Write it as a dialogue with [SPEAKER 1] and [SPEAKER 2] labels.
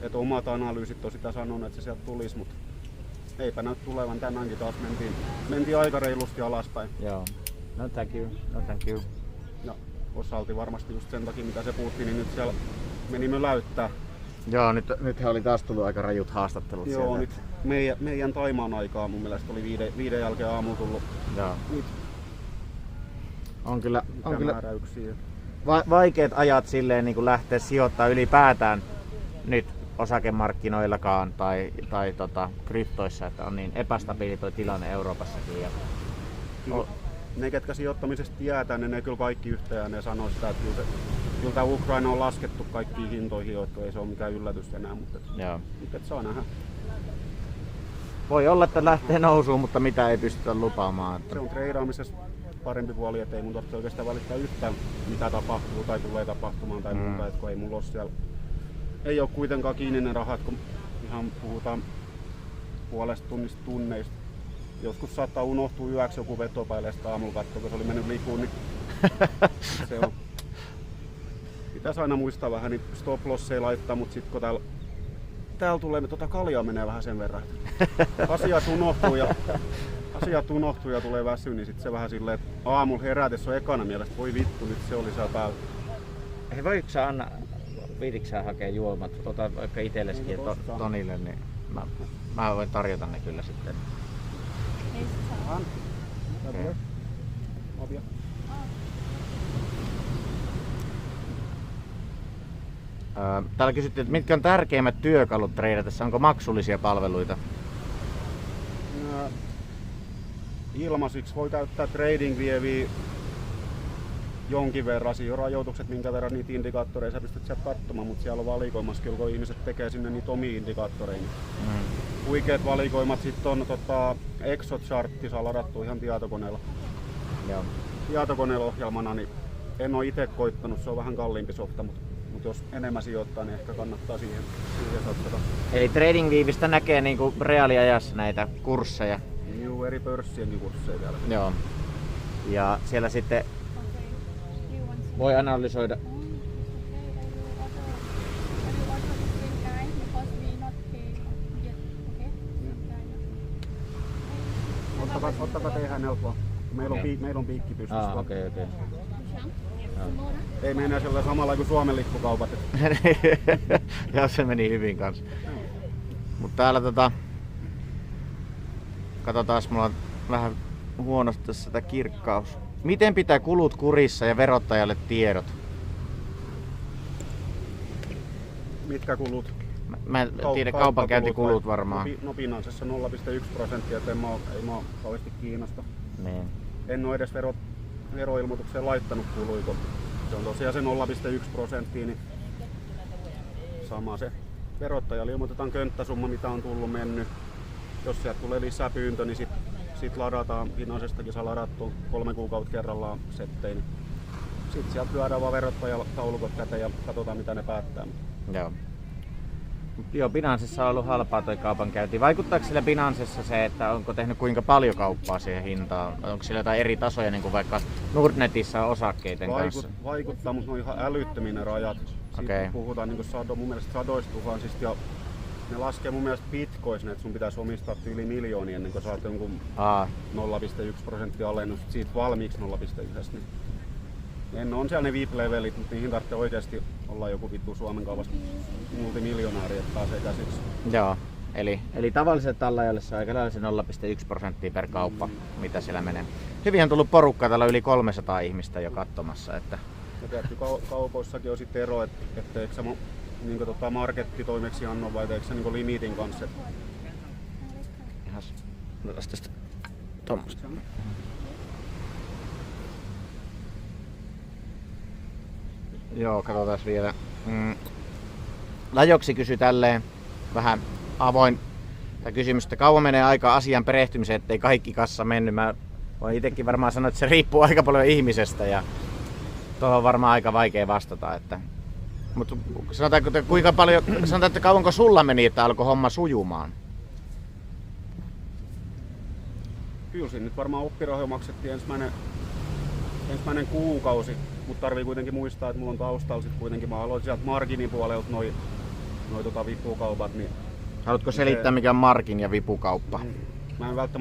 [SPEAKER 1] et omat analyysit on sitä sanonut, että se sieltä tulisi, mutta eipä näyt tulevan. Tänäänkin taas mentiin aika reilusti alaspäin.
[SPEAKER 2] Joo. No thank you. No thank you.
[SPEAKER 1] Ja osalti varmasti just sen takia, mitä se puhuttiin, niin nyt siellä meni möläyttää.
[SPEAKER 2] Joo, nythän oli taas tullut aika rajut haastattelut
[SPEAKER 1] Joo,
[SPEAKER 2] sieltä.
[SPEAKER 1] nyt meidän Taimaan aikaa mun mielestä oli 5 jälkeen aamulla tullut.
[SPEAKER 2] Joo.
[SPEAKER 1] Nyt
[SPEAKER 2] On kyllä
[SPEAKER 1] määräyksiä.
[SPEAKER 2] vaikeat ajat silleen niin kuin lähteä sijoittaa ylipäätään nyt osakemarkkinoillakaan tai kryptoissa, että on niin epästabiili tuo tilanne Euroopassakin.
[SPEAKER 1] Ne, ketkä sijoittamisesta tietää, ne kyllä kaikki yhteen ne sanoo sitä, että kyllä tämä Ukraina on laskettu kaikkiin hintoihin, jotka ei se ole mikään yllätys enää, mutta saa nähdä.
[SPEAKER 2] Voi olla, että lähtee nousuun, mutta mitä ei pystytä lupaamaan.
[SPEAKER 1] Se on treidaamisessa parempi puoli, että ei mun tarvitse oikeastaan välittää yhtään, mitä tapahtuu tai tulee tapahtumaan tai muuta, että kun ei mulla ole siellä. Ei ole kuitenkaan kiinni ne rahat, kun ihan puhutaan puolesta tunnista tunneista. Joskus saattaa unohtua yöksi joku vetopaileesta aamulla katsoa, kun se oli mennyt likuun, niin se on. Pitäisi aina muistaa vähän niin stop losseja laittaa, mutta sitten kun täällä tulee, kaljaa menee vähän sen verran. Asiat unohtuu ja tulee väsy, niin sitten se vähän silleen, että aamulla herätessä on ekana mielestä, voi vittu, nyt se oli siellä päällä.
[SPEAKER 2] Hei, voitko sä Anna, viititkö sä hakea juomat, vaikka itsellesikin Tonille, niin mä voin tarjota ne kyllä sitten.
[SPEAKER 1] Okay.
[SPEAKER 2] Täällä kysyttiin, että mitkä on tärkeimmät työkalut treidatessa, onko maksullisia palveluita?
[SPEAKER 1] Ilmaisiksi voi käyttää TradingViewiä jonkin verran, siinä on rajoitukset, minkä verran niitä indikaattoreja sä pystyt sieltä katsomaan, mutta siellä on valikoimassa kyllä, kun ihmiset tekee sinne niitä omia indikaattoreita. Huikeat valikoimat, sitten on ExoChartti, saa ladattua ihan tietokoneella.
[SPEAKER 2] Joo.
[SPEAKER 1] Tietokoneella ohjelmana, niin en ole itse koittanut, se on vähän kalliimpi softa, mutta jos enemmän sijoittaa, niin ehkä kannattaa siihen satsata.
[SPEAKER 2] Eli TradingViewistä näkee niinku reaaliajassa näitä kursseja?
[SPEAKER 1] Joo, eri pörssienkin kursseja vielä.
[SPEAKER 2] Joo. Ja siellä sitten voi analysoida.
[SPEAKER 1] Ottakaa teidän helppoa. Meillä on piikki pystyssä.
[SPEAKER 2] Okei.
[SPEAKER 1] Ei mene sillä samalla kuin Suomen lippukaupat.
[SPEAKER 2] Ja se meni hyvin kanssa. Mutta täällä katsotaan, mulla on vähän huonosti tässä tätä kirkkaus. Miten pitää kulut kurissa ja verottajalle tiedot?
[SPEAKER 1] Mitkä kulut?
[SPEAKER 2] Mä en tiedä, kaupankäyntikulut varmaan.
[SPEAKER 1] No Finanssissa 0,1%, että ei mä oo kauheasti kiinnosta.
[SPEAKER 2] Niin.
[SPEAKER 1] En oo edes veroilmoitukseen laittanut kuluja, kun se on tosiaan se 0,1%, niin sama se. Verottajalle ilmoitetaan könttäsumma, mitä on tullut mennyt. Jos sieltä tulee lisää pyyntö, niin sit ladataan, Finanssistakin saa ladattua 3 kuukautta kerrallaan settein. Sitten sieltä lyödään vaan verottajataulukot käteen ja katsotaan mitä ne päättää.
[SPEAKER 2] Joo, Binanssissa on ollut halpaa toi kaupankäynti. Vaikuttaako sillä Binanssissa se, että onko tehnyt kuinka paljon kauppaa siihen hintaan? Onko sillä jotain eri tasoja, niin kuin vaikka Nordnetissä osakkeiden kanssa?
[SPEAKER 1] Vaikuttaa, mutta ne on ihan älyttömiä ne rajat. Siitä puhutaan niin mun mielestä sadoista tuhansista ja ne laskee mun mielestä bitcoins, että sun pitäisi omistaa yli miljoonia ennen kuin saat jonkun 0,1% alennusta siitä valmiiksi 0,1%. En on siellä ne VIP-levelit, mutta niihin tarvitsee oikeasti olla joku vittu Suomen kaupassa multimiljonääri, että pääsee käsiksi.
[SPEAKER 2] Joo, eli tavalliselle tallajalle se on aika lailla se 0,1% per kauppa, mitä siellä menee. Hyvin on tullut porukkaa, täällä on yli 300 ihmistä jo katsomassa. Että...
[SPEAKER 1] Ja tietysti kaupoissakin on sitten ero, että eikö se niin markettitoimeksiannon vai teekö se niin limitin kanssa?
[SPEAKER 2] Ihas, tästä tuommoista. Joo, katsotaan vielä. Lajoksi kysyi tälleen vähän avoin kysymys, että kauan menee aikaa asian perehtymiseen, ettei kaikki kassa mennyt. Mä voin itsekin varmaan sanoa, että se riippuu aika paljon ihmisestä ja tuohon on varmaan aika vaikea vastata. Mutta sanotaan, että kauanko sulla meni, että alkoi homma sujumaan?
[SPEAKER 1] Kyllä siinä nyt varmaan oppirahoja maksettiin ensimmäinen kuukausi, mutta tarvii kuitenkin muistaa, että mulla on taustalla sit kuitenkin, mä aloitin sieltä marginin puolelta noi vipukaupat, niin
[SPEAKER 2] Haluatko selittää mikä on markin ja vipukauppa?
[SPEAKER 1] mä en välttämättä